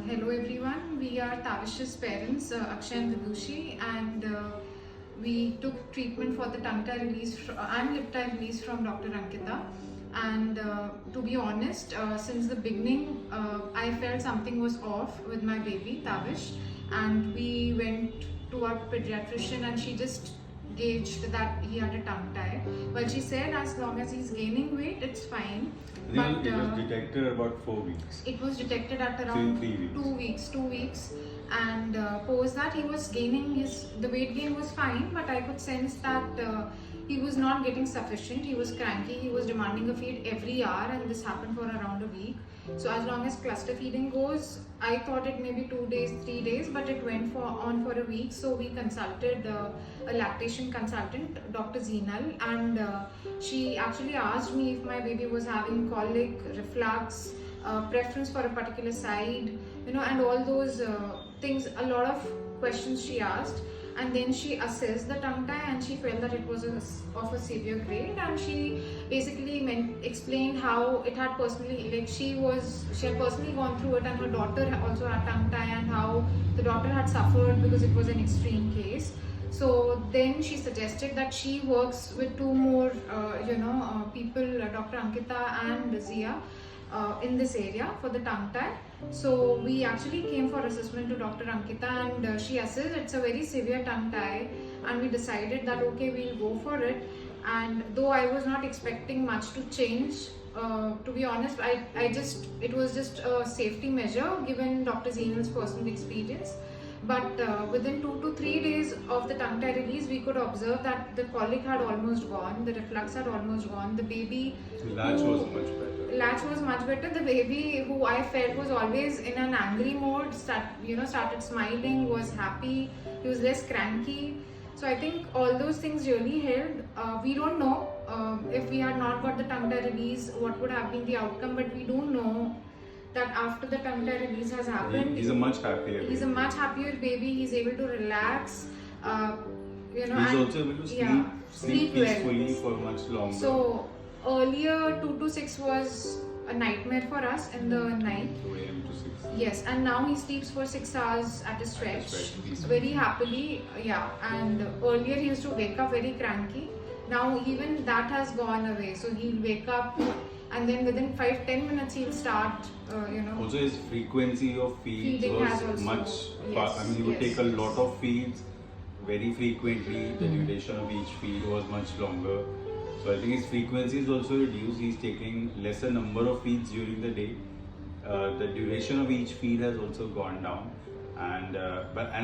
Hello everyone, we are Tavish's parents, Akshay and Vibhushi, and we took treatment for the tongue tie release, and lip tie release from Dr. Ankita. And to be honest, since the beginning, I felt something was off with my baby, Tavish, and we went to our pediatrician and she just gauged that he had a tongue tie. Well, she said as long as he's gaining weight, it's fine. But it was detected about 4 weeks. It was detected at around 2 weeks, and post that he was gaining the weight gain was fine, but I could sense that he was not getting sufficient. He was cranky. He was demanding a feed every hour, and this happened for around a week. So as long as cluster feeding goes, I thought it may be 2 days, 3 days, but it went on for a week. So we consulted a lactation consultant, Dr. Zinal, and she actually asked me if my baby was having colic, reflux, preference for a particular side, and all those things. A lot of questions she asked. And then she assessed the tongue tie and she felt that it was of a severe grade, and she basically explained how it had she had personally gone through it, and her daughter also had tongue tie, and how the daughter had suffered because it was an extreme case. So then she suggested that she works with two more people, Dr. Ankita and Zia, in this area for the tongue tie. So we actually came for assessment to Dr. Ankita, and she assessed it's a very severe tongue tie, and we decided that okay, we'll go for it. And though I was not expecting much to change, to be honest, it was just a safety measure given Dr. Zinal's personal experience. But within 2 to 3 days of the tongue tie release, we could observe that the colic had almost gone, the reflux had almost gone, the baby... Latch was much better. Latch was much better. The baby, who I felt was always in an angry mode, started smiling, was happy, he was less cranky. So I think all those things really helped. We don't know if we had not got the tongue tie release, what would have been the outcome, but we do know that after the tongue tie release has happened, he's a much happier baby. He's a much happier baby. He's able to relax. He's also able to sleep peacefully for much longer. So earlier 2 to 6 was a nightmare for us in the night. 2 a.m. to 6. Yes, and now he sleeps for 6 hours at a stretch, very happily. Yeah, and earlier he used to wake up very cranky. Now even that has gone away. So he'll wake up, and then within 5-10 minutes he'll start, Also his frequency of feeds was much fast. I mean, he would take a lot of feeds very frequently. The duration of each feed was much longer. So I think his frequency is also reduced. He's taking lesser number of feeds during the day. The duration of each feed has also gone down. And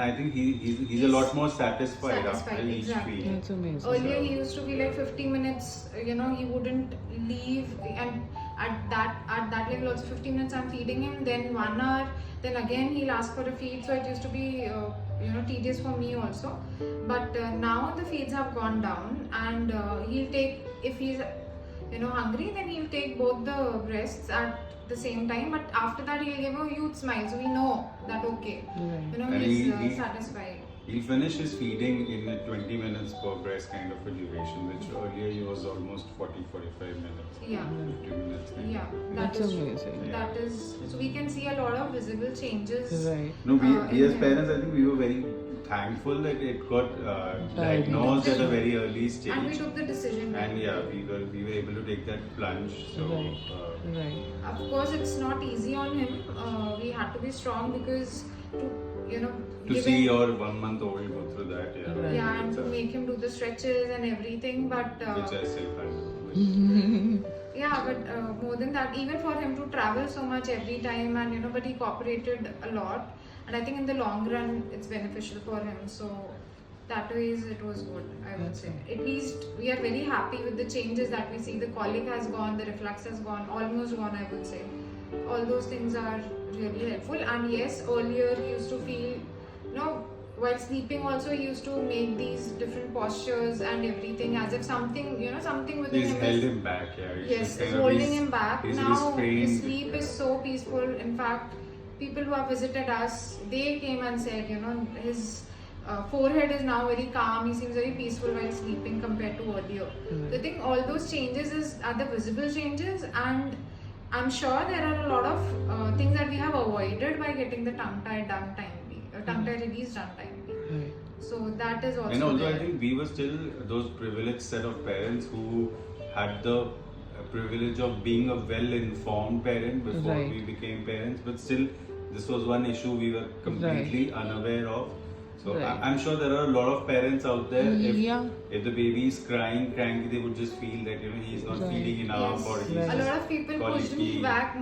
I think he's a lot more satisfied after each feed. That's amazing. Earlier he used to be like 50 minutes, he wouldn't leave, and at that level also 50 minutes I'm feeding him, then 1 hour, then again he'll ask for a feed. So it used to be tedious for me also. But now the feeds have gone down, and he'll take, if he's hungry, then he'll take both the breasts at the same time, but after that he'll give a huge smile, so we know that okay, he's satisfied. He'll finish his feeding in 20 minutes per breast kind of a duration, which earlier he was almost 40-45 minutes. Yeah. 50 minutes. Yeah, that's amazing. That is, so we can see a lot of visible changes. Right. No, we as parents, I think we were very thankful that it got diagnosed at a very early stage. And we took the decision. And yeah, we were able to take that plunge. So, Right. Of course, it's not easy on him. We had to be strong because to see your 1 month old go through that, yeah, and to make him do the stretches and everything, but which I still can't do. yeah, but more than that, even for him to travel so much every time, and but he cooperated a lot, and I think in the long run it's beneficial for him. So that ways it was good, I would say. At least we are very happy with the changes that we see. The colic has gone, the reflux has gone, almost gone, I would say. All those things are really helpful. And yes, earlier he used to feel, while sleeping also he used to make these different postures and everything, as if something, something within him held him back, Yes, it's holding him back. Now restrained. His sleep is so peaceful. In fact, people who have visited us, they came and said, his forehead is now very calm. He seems very peaceful while sleeping compared to earlier. So I think all those changes are the visible changes, and I'm sure there are a lot of things that we have avoided by getting the tongue tie done timely, tongue tie release done timely. Right. So that is also And also, there. I think we were still those privileged set of parents who had the privilege of being a well-informed parent before Right. we became parents, but still, this was one issue we were completely unaware of. So Right. I'm sure there are a lot of parents out there. Yeah. If the baby is crying, cranky, they would just feel that he's not Right. feeding enough, Yes. or he's Right. A just lot of people pushed me colicky. back.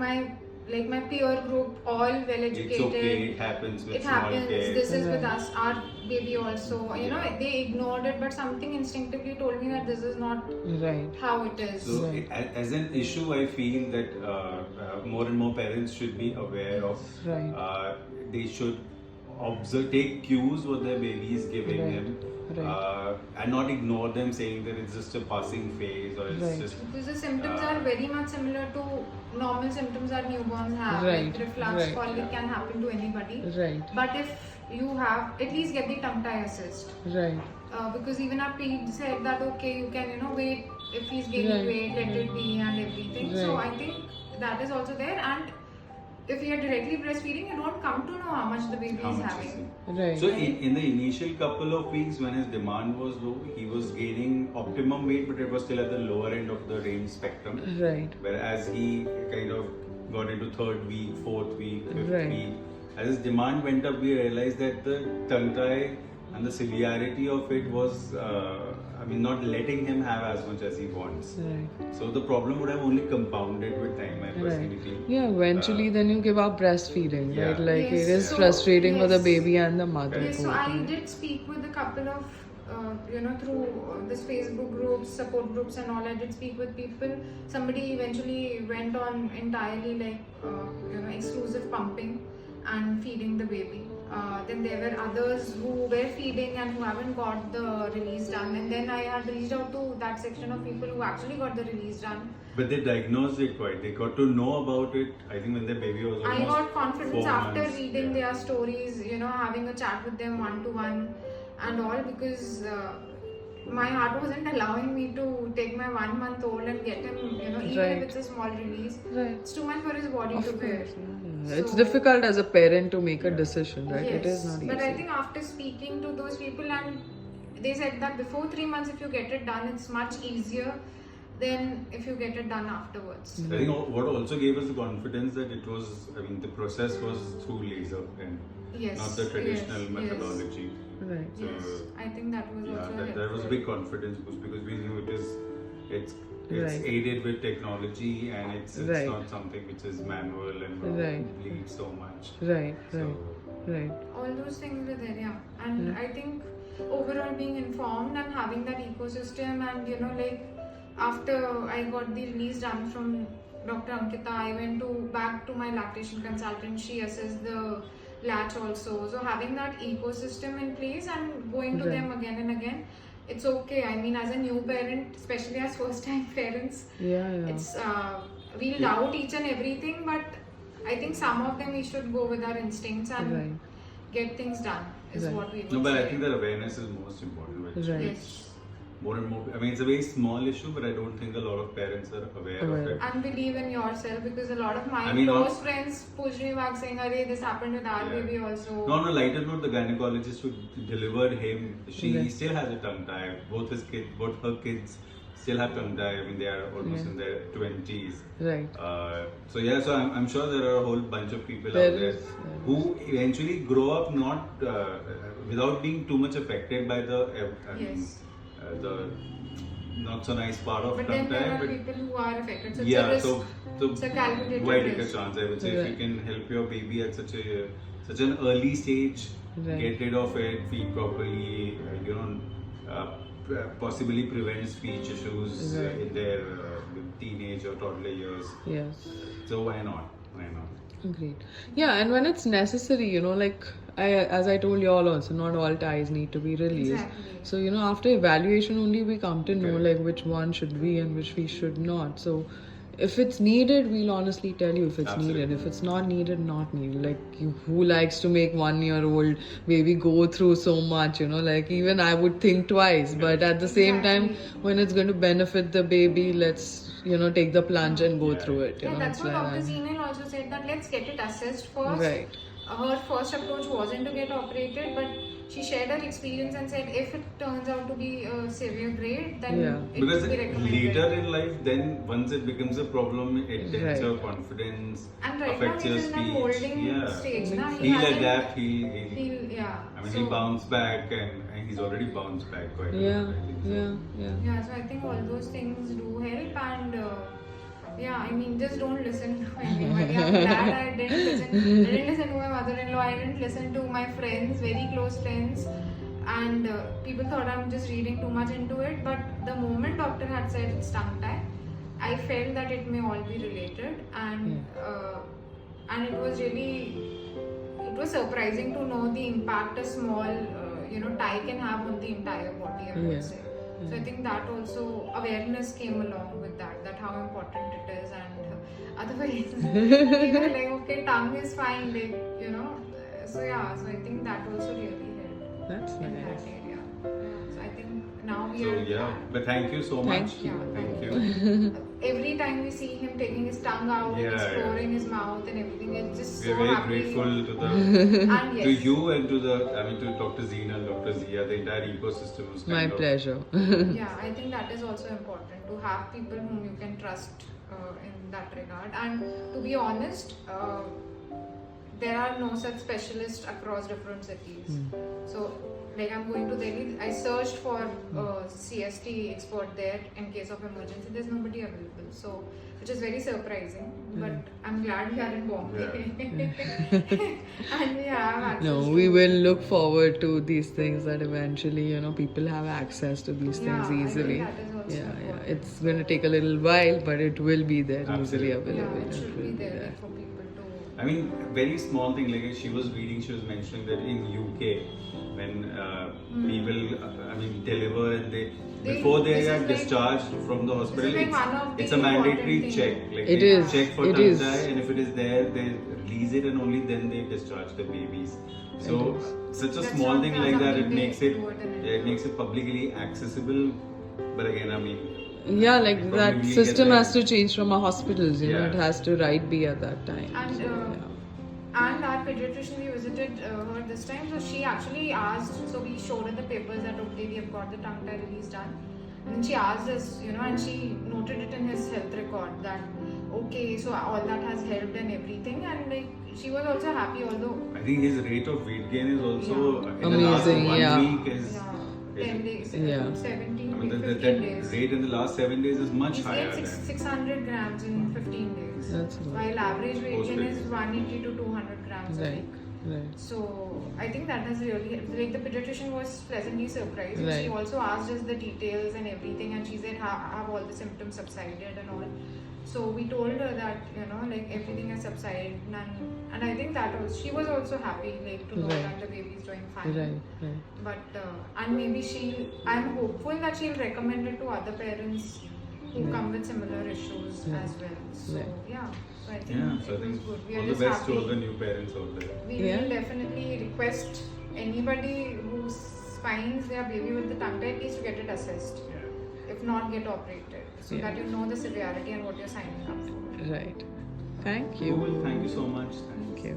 My peer group, all well educated. It's okay. It happens with It small happens. kids. This is with Right. us, our baby also. You know, Yeah. they ignored it, but something instinctively told me that this is not Right. how it is. So, Right. as an issue, I feel that more and more parents should be aware of. Right. They should observe, take cues what their baby is giving Right. them, Right. and not ignore them, saying that it's just a passing phase or it's Right. just. Because the symptoms are very much similar to normal symptoms that newborns have. Right, Like reflux, right. colic can happen to anybody. Right. But if you have, at least get the tongue tie assist. Right. Because even our ped said that okay, you can wait if he's gaining Right, weight, let it be and everything. So Right. I think that is also there. And if you are directly breastfeeding, you don't come to know how much the baby How is much is having. it? Right. So in the initial couple of weeks when his demand was low, he was gaining optimum weight, but it was still at the lower end of the range spectrum. Right. Whereas he kind of got into third week, fourth week, fifth Right. week. As his demand went up, we realized that the tongue tie and the severity of it was, not letting him have as much as he wants. Right. So the problem would have only compounded with time, I personally Right. feel. Yeah, eventually then you give up breastfeeding, Yeah. right? Like Yes, it is so- frustrating for the yes. baby and the mother. Yes, so both, I right? did speak with a couple of, through this Facebook groups, support groups, and all. I did speak with people. Somebody eventually went on entirely exclusive pumping and feeding the baby. Then there were others who were feeding and who haven't got the release done. And then I had reached out to that section of people who actually got the release done. But they diagnosed it quite. They got to know about it, I think, when their baby was almost I got confidence 4 after months. reading Yeah. their stories, having a chat with them one to one and all, because my heart wasn't allowing me to take my 1 month old and get him, even Right. if it's a small release. Right. It's too much for his body Of to bear. course, yeah. It's So- difficult as a parent to make a decision, right? It Yes, is not easy. but I think after speaking to those people, and they said that before 3 months, if you get it done, it's much easier than if you get it done afterwards. I think what also gave us the confidence that it was, the process was through laser and Yes, not the traditional yes, methodology. Right. So, Yes, I think that was yeah, also that was a helpful. big confidence boost because we knew it's Right. aided with technology and it's Right. not something which is manual and Right. bleeds so much. Right. So, Right. All those things were there, yeah. And Yeah. I think overall being informed and having that ecosystem, and after I got the release done from Dr. Ankita, I went back to my lactation consultant. She assessed the latch also. So having that ecosystem in place and going to Right. them again and again, it's okay. I mean, as a new parent, especially as first-time parents, Yeah. it's we'll doubt each and everything, but I think some of them we should go with our instincts and Right. get things done is Right. what we would no, but say. I think that awareness is most important. Which Right. Yes. more and more. It's a very small issue, but I don't think a lot of parents are aware of Aware. it. And believe in yourself, because a lot of my I mean, close friends pushed me back saying, "Arey, this happened with our Yeah. baby also." No, on a lighter note, the gynecologist who delivered him, she Right. still has a tongue tie. Both her kids still have tongue tie. They are almost Yeah. in their 20s. Right. So I'm sure there are a whole bunch of people There out there is. who eventually grow up not without being too much affected by Yes. the not so nice part of But tongue then there tie. are But people who are affected. So it's yeah, a risk. so It's a calculated why take a risk. chance? I would say if you Right. can help your baby at such an early stage, Right. get rid of it, feed properly, possibly prevent speech issues Right. in their teenage or toddler years. Yes. So why not? Why not? Great. Yeah, and when it's necessary, as I told you all also, not all ties need to be released. Exactly. So, after evaluation only we come to know Correct. which one should we and which we should not. So, if it's needed, we'll honestly tell you if it's Absolutely. needed. If it's not needed, not needed. Like, who likes to make 1-year-old baby go through so much, like even I would think twice, but at the same time, Exactly. when it's going to benefit the baby, let's, take the plunge and go Yeah. through it. Yeah, that's it's what like Dr. that. Zenil also said, that let's get it assessed first. Right. Her first approach wasn't to get operated, but she shared her experience and said if it turns out to be a severe grade, then Yeah. it Because will be recommended. later in life, then once it becomes a problem, it dents Right. your confidence, And right affects now your he's in that speech. holding Yeah. stage. Now He'll adapt. He'll yeah. I mean, So- he'll bounce back, and he's already bounced back quite a Yeah, lot. I think so. yeah. Yeah, so I think all those things do help, and yeah, I mean, just don't listen to anybody. I'm glad I didn't listen. I didn't listen to my mother-in-law. I didn't listen to my friends, very close friends, and people thought I'm just reading too much into it. But the moment doctor had said it's tongue tie, I felt that it may all be related, and it was surprising to know the impact a small tie can have on the entire body, I would Yeah. say. So I think that also awareness came along with that how important it is, and otherwise we were like, okay, tongue is fine, like, so yeah, so I think that also really helped That's in that nice. area. Yeah, so I think now we So are yeah, but thank you so much. Thank you. Thank you. Every time we see him taking his tongue out, Yeah, exploring his mouth and everything, it's just We're so very happy. grateful to the And yes, to you and to Dr. Zina, Dr. Zia, the entire ecosystem was My kind of pleasure. yeah, I think that is also important to have people whom you can trust in that regard. And to be honest, there are no such specialists across different cities. So, like, I'm going to Delhi, I searched for CST expert there in case of emergency. There's nobody available, so which is very surprising. But I'm glad we are in Bombay, and we have access. No, to- we will look forward to these things that eventually, people have access to these Yeah, things I think easily. that is also important. It's going to take a little while, but it will be there, easily Absolutely. available. Yeah, it should will be there like, for people to. I mean, very small thing. Like she was mentioning that in UK, when people, deliver and They- before they this are is like- discharged from the hospital, like one of the it's a mandatory important check. thing. Like It they is, check for it tongue is. tie, and if it is there, they release it, and only then they discharge the babies. So such a That's small not thing like that, it something makes they it do it in it makes it publicly accessible. But again, Yeah, like we that probably system get has to change from our hospitals, Yeah. it has to right be at that time. And So, and our pediatrician, we visited her this time, so she actually asked, so we showed her the papers that okay, we have got the tongue tie release done, and she asked us, and she noted it in his health record that okay, so all that has helped and everything, and like she was also happy, although I think his rate of weight gain is also Yeah. in the last Amazing, 1 yeah. week is. 10 days, Yeah. 17, I mean, 15 that days. rate in the last 7 days is much He's higher gained than. 600 grams in 15 days. That's a lot. While average weight gain is Post-baby. 180 to 200 grams a Right, week. right. So I think that has really helped. Like the pediatrician was pleasantly surprised. Right. She also asked us the details and everything, and she said have all the symptoms subsided and all. So we told her that like everything has subsided, and I think that was she was also happy like to know Right. that the baby is doing fine. Right. But and maybe I'm hopeful that she'll recommend it to other parents who come with similar issues Yeah. as well. So Right. yeah, so I think Yeah, so I it was think good. We all are the just best to all the happy. new parents out there. We Yeah. will definitely request anybody who finds their baby with the tongue tie, please to get it assessed. Yeah. If not, get operated so Yeah. that you know the severity and what you're signing up for. Right. Thank Cool. you. Thank you so much. Thank you.